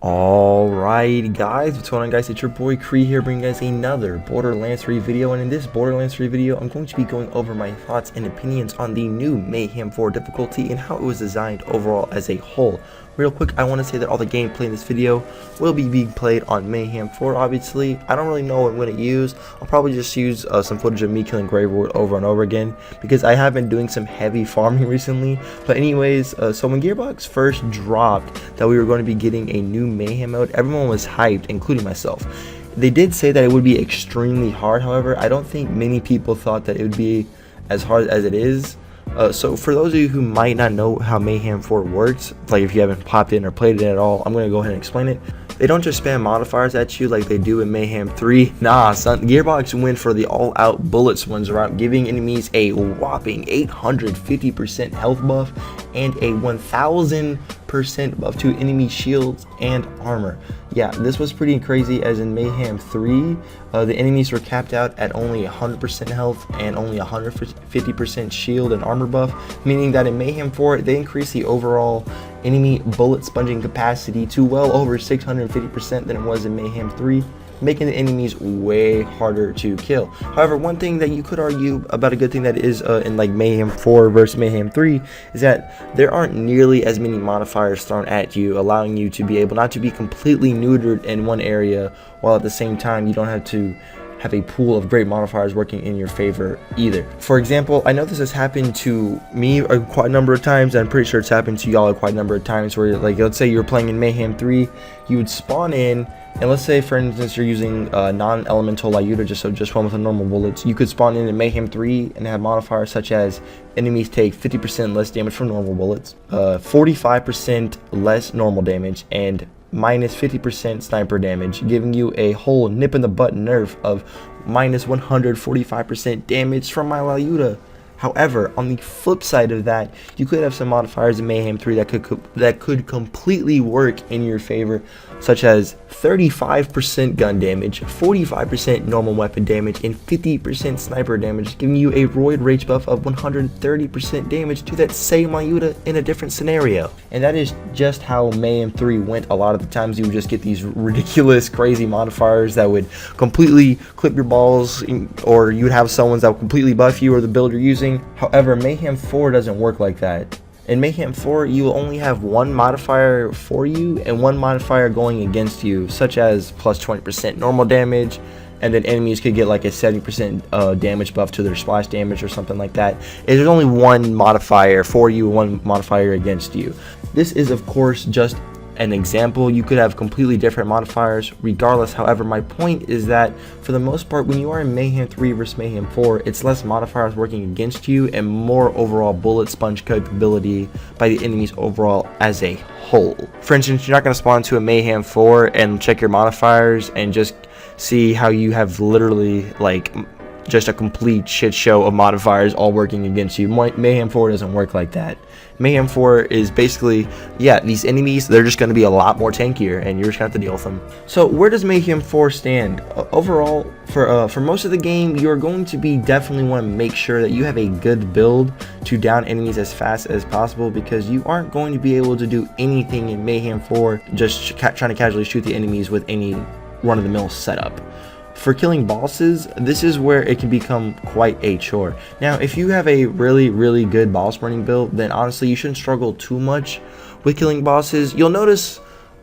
Alright guys, what's going on guys, it's your boy Kree here bringing you guys another Borderlands 3 video, and in this Borderlands 3 video I'm going to be going over my thoughts and opinions on the new Mayhem 4 difficulty and how it was designed overall as a whole. Real quick, I want to say that all the gameplay in this video will be being played on Mayhem 4, obviously. I don't really know what I'm going to use. I'll probably just use some footage of me killing Gravewood over and over again, because I have been doing some heavy farming recently. But anyways, so when Gearbox first dropped that we were going to be getting a new Mayhem mode, everyone was hyped, including myself. They did say that it would be extremely hard, however, I don't think many people thought that it would be as hard as it is. So for those of you who might not know how Mayhem 4 works, like if you haven't popped in or played it at all, I'm going to go ahead and explain it. They don't just spam modifiers at you like they do in Mayhem 3. Nah, son, Gearbox went for the all-out bullets ones around, giving enemies a whopping 850% health buff and a 1000% buff to enemy shields and armor. Yeah, this was pretty crazy, as in Mayhem 3, the enemies were capped out at only 100% health and only 150% shield and armor buff, meaning that in Mayhem 4, they increased the overall enemy bullet sponging capacity to well over 650% than it was in Mayhem 3, making the enemies way harder to kill. However, one thing that you could argue about a good thing that is in like Mayhem 4 versus Mayhem 3 is that there aren't nearly as many modifiers thrown at you, allowing you to be able not to be completely neutered in one area, while at the same time you don't have to have a pool of great modifiers working in your favor either. For example, I know this has happened to me quite a number of times, and I'm pretty sure it's happened to y'all quite a number of times, where like, let's say you're playing in Mayhem 3, you would spawn in, and let's say for instance you're using non-elemental Lyuda, just one with the normal bullets. You could spawn in Mayhem 3 and have modifiers such as enemies take 50% less damage from normal bullets, 45% less normal damage, and minus 50% sniper damage, giving you a whole nip in the butt nerf of minus 145% damage from my Lyuda. However, on the flip side of that, you could have some modifiers in Mayhem 3 that could completely work in your favor, such as 35% gun damage, 45% normal weapon damage, and 50% sniper damage, giving you a roid rage buff of 130% damage to that same Lyuda in a different scenario. And that is just how Mayhem 3 went. A lot of the times you would just get these ridiculous, crazy modifiers that would completely clip your balls, or you would have someone that would completely buff you or the build you're using. However, Mayhem 4 doesn't work like that. In Mayhem 4, you will only have one modifier for you and one modifier going against you, such as plus 20% normal damage, and then enemies could get like a 70% damage buff to their splash damage or something like that. There's only one modifier for you, one modifier against you. This is of course just an example. You could have completely different modifiers regardless. However, my point is that for the most part, when you are in Mayhem 3 versus Mayhem 4, it's less modifiers working against you and more overall bullet sponge capability by the enemies overall as a whole. For instance, you're not going to spawn into a Mayhem 4 and check your modifiers and just see how you have literally like just a complete shit show of modifiers all working against you. Mayhem 4 doesn't work like that. Mayhem 4 is basically, yeah, these enemies, they're just going to be a lot more tankier, and you're just going to have to deal with them. So where does Mayhem 4 stand? Overall, for most of the game, you're going to be definitely want to make sure that you have a good build to down enemies as fast as possible, because you aren't going to be able to do anything in Mayhem 4 just trying to casually shoot the enemies with any run-of-the-mill setup. For killing bosses, this is where it can become quite a chore. Now, if you have a really good boss burning build, then honestly you shouldn't struggle too much with killing bosses. You'll notice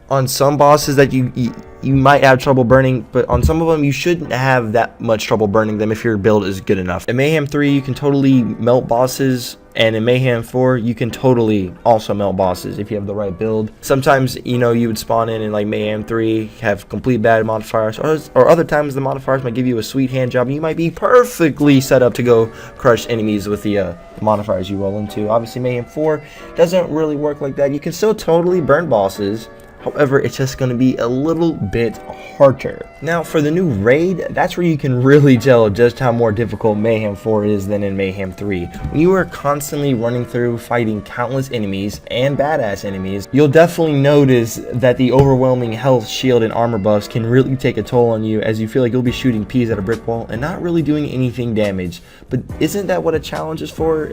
on some bosses that you might have trouble burning, but on some of them you shouldn't have that much trouble burning them if your build is good enough. In Mayhem 3 you can totally melt bosses, and in Mayhem 4 you can totally also melt bosses if you have the right build. Sometimes, you know, you would spawn in like Mayhem 3, have complete bad modifiers, or other times the modifiers might give you a sweet hand job and you might be perfectly set up to go crush enemies with the modifiers you roll into. Obviously Mayhem 4 doesn't really work like that. You can still totally burn bosses, however, it's just going to be a little bit harder. Now, for the new raid, that's where you can really tell just how more difficult Mayhem 4 is than in Mayhem 3. When you are constantly running through fighting countless enemies and badass enemies, you'll definitely notice that the overwhelming health, shield, and armor buffs can really take a toll on you, as you feel like you'll be shooting peas at a brick wall and not really doing anything damage. But isn't that what a challenge is for?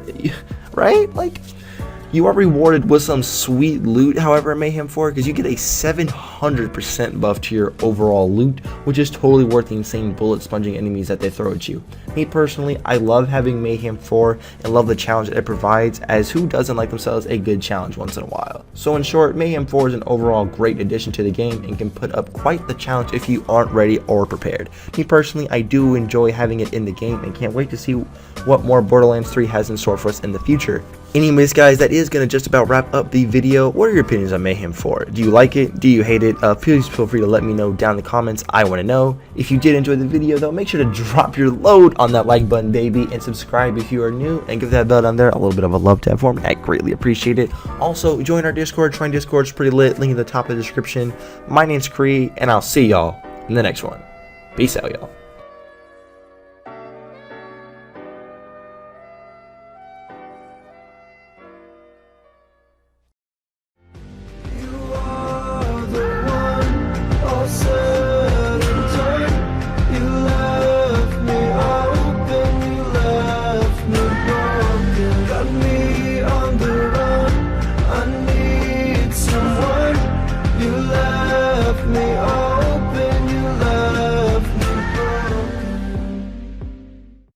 Right? Like, You are rewarded with some sweet loot, however, in Mayhem 4, because you get a 700% buff to your overall loot, which is totally worth the insane bullet sponging enemies that they throw at you. Me personally, I love having Mayhem 4 and love the challenge that it provides, as who doesn't like themselves a good challenge once in a while. So in short, Mayhem 4 is an overall great addition to the game and can put up quite the challenge if you aren't ready or prepared. Me personally, I do enjoy having it in the game and can't wait to see what more Borderlands 3 has in store for us in the future. Anyways guys, that is going to just about wrap up the video. What are your opinions on Mayhem 4? Do you like it? Do you hate it? Please feel free to let me know down in the comments. I want to know. If you did enjoy the video though, make sure to drop your load on that like button, baby, and subscribe if you are new, and give that bell down there a little bit of a love tap for me. I greatly appreciate it. Also, join our Discord. Join Discord, it's pretty lit. Link in the top of the description. My name's Kree, and I'll see y'all in the next one. Peace out, y'all.